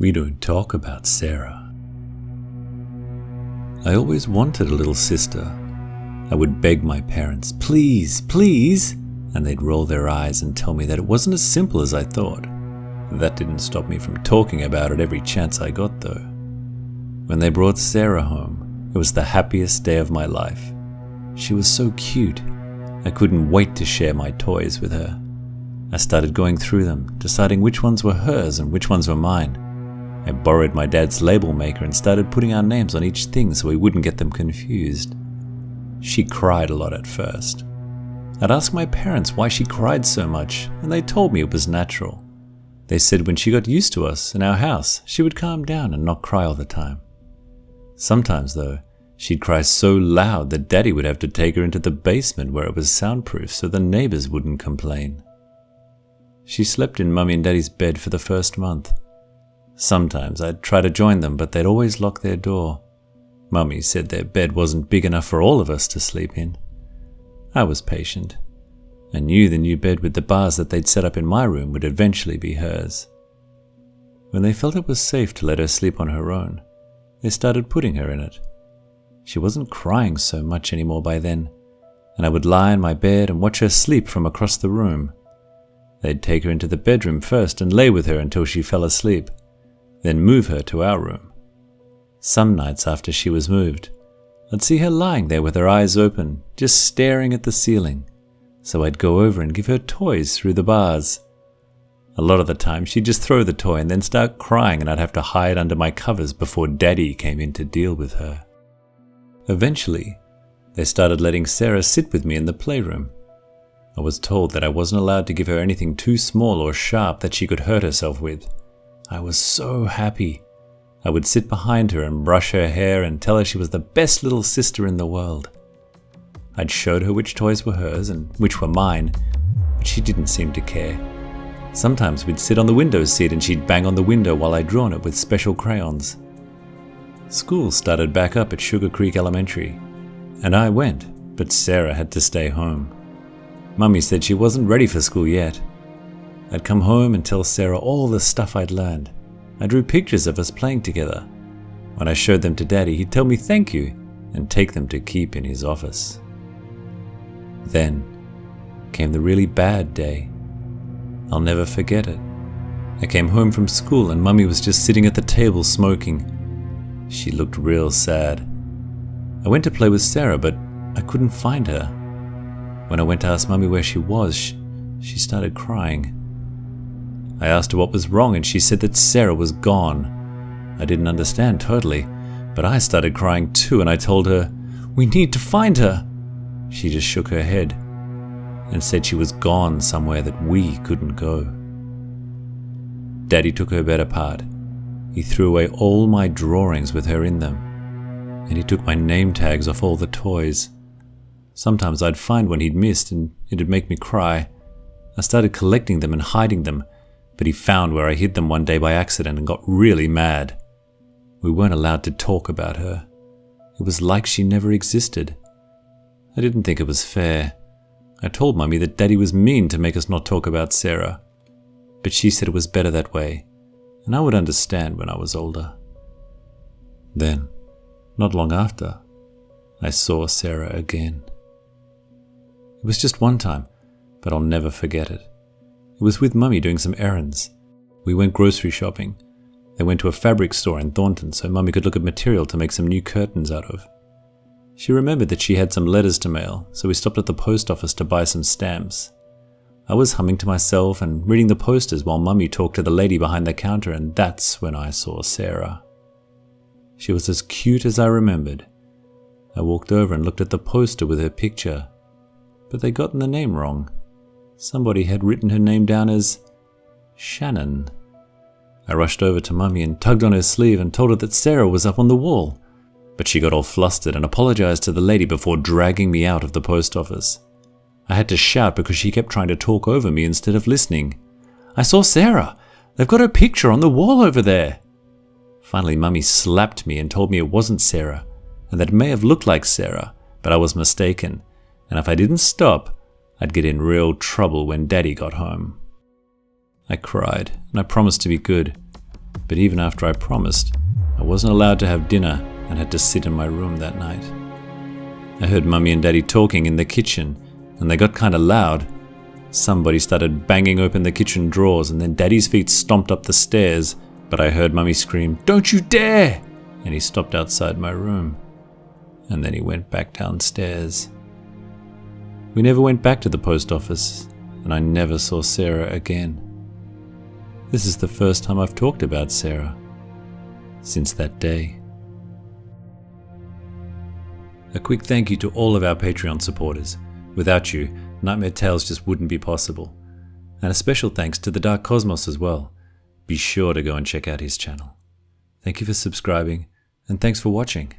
We don't talk about Sarah. I always wanted a little sister. I would beg my parents, please, please, and they'd roll their eyes and tell me that it wasn't as simple as I thought. That didn't stop me from talking about it every chance I got though. When they brought Sarah home, it was the happiest day of my life. She was so cute. I couldn't wait to share my toys with her. I started going through them, deciding which ones were hers and which ones were mine. I borrowed my dad's label maker and started putting our names on each thing so we wouldn't get them confused. She cried a lot at first. I'd ask my parents why she cried so much, and they told me it was natural. They said when she got used to us in our house, she would calm down and not cry all the time. Sometimes, though, she'd cry so loud that Daddy would have to take her into the basement where it was soundproof so the neighbors wouldn't complain. She slept in Mummy and Daddy's bed for the first month. Sometimes I'd try to join them, but they'd always lock their door. Mummy said their bed wasn't big enough for all of us to sleep in. I was patient. I knew the new bed with the bars that they'd set up in my room would eventually be hers. When they felt it was safe to let her sleep on her own, they started putting her in it. She wasn't crying so much anymore by then, and I would lie in my bed and watch her sleep from across the room. They'd take her into the bedroom first and lay with her until she fell asleep, then move her to our room. Some nights after she was moved, I'd see her lying there with her eyes open, just staring at the ceiling, so I'd go over and give her toys through the bars. A lot of the time she'd just throw the toy and then start crying, and I'd have to hide under my covers before Daddy came in to deal with her. Eventually, they started letting Sarah sit with me in the playroom. I was told that I wasn't allowed to give her anything too small or sharp that she could hurt herself with. I was so happy. I would sit behind her and brush her hair and tell her she was the best little sister in the world. I'd showed her which toys were hers and which were mine, but she didn't seem to care. Sometimes we'd sit on the window seat and she'd bang on the window while I drew on it with special crayons. School started back up at Sugar Creek Elementary, and I went, but Sarah had to stay home. Mummy said she wasn't ready for school yet. I'd come home and tell Sarah all the stuff I'd learned. I drew pictures of us playing together. When I showed them to Daddy, he'd tell me thank you and take them to keep in his office. Then came the really bad day. I'll never forget it. I came home from school and Mummy was just sitting at the table smoking. She looked real sad. I went to play with Sarah, but I couldn't find her. When I went to ask Mummy where she was, she started crying. I asked her what was wrong and she said that Sarah was gone. I didn't understand totally, but I started crying too, and I told her, "We need to find her." She just shook her head and said she was gone somewhere that we couldn't go. Daddy took her bed apart. He threw away all my drawings with her in them, and he took my name tags off all the toys. Sometimes I'd find one he'd missed and it'd make me cry. I started collecting them and hiding them, but he found where I hid them one day by accident and got really mad. We weren't allowed to talk about her. It was like she never existed. I didn't think it was fair. I told Mummy that Daddy was mean to make us not talk about Sarah, but she said it was better that way, and I would understand when I was older. Then, not long after, I saw Sarah again. It was just one time, but I'll never forget it. It was with Mummy doing some errands. We went grocery shopping. They went to a fabric store in Thornton so Mummy could look at material to make some new curtains out of. She remembered that she had some letters to mail, so we stopped at the post office to buy some stamps. I was humming to myself and reading the posters while Mummy talked to the lady behind the counter, and that's when I saw Sarah. She was as cute as I remembered. I walked over and looked at the poster with her picture, but they'd gotten the name wrong. Somebody had written her name down as Shannon. I rushed over to Mummy and tugged on her sleeve and told her that Sarah was up on the wall, but she got all flustered and apologized to the lady before dragging me out of the post office. I had to shout because she kept trying to talk over me instead of listening. "I saw Sarah! They've got her picture on the wall over there!" Finally, Mummy slapped me and told me it wasn't Sarah, and that it may have looked like Sarah, but I was mistaken, and if I didn't stop, I'd get in real trouble when Daddy got home. I cried, and I promised to be good, But even after I promised, I wasn't allowed to have dinner and had to sit in my room that night. I heard Mummy and Daddy talking in the kitchen, and they got kind of loud. Somebody started banging open the kitchen drawers, and then Daddy's feet stomped up the stairs, but I heard Mummy scream, "Don't you dare!" And he stopped outside my room. And then he went back downstairs. We never went back to the post office, and I never saw Sarah again. This is the first time I've talked about Sarah since that day. A quick thank you to all of our Patreon supporters. Without you, Nightmare Tales just wouldn't be possible. And a special thanks to the Dark Cosmos as well. Be sure to go and check out his channel. Thank you for subscribing, and thanks for watching.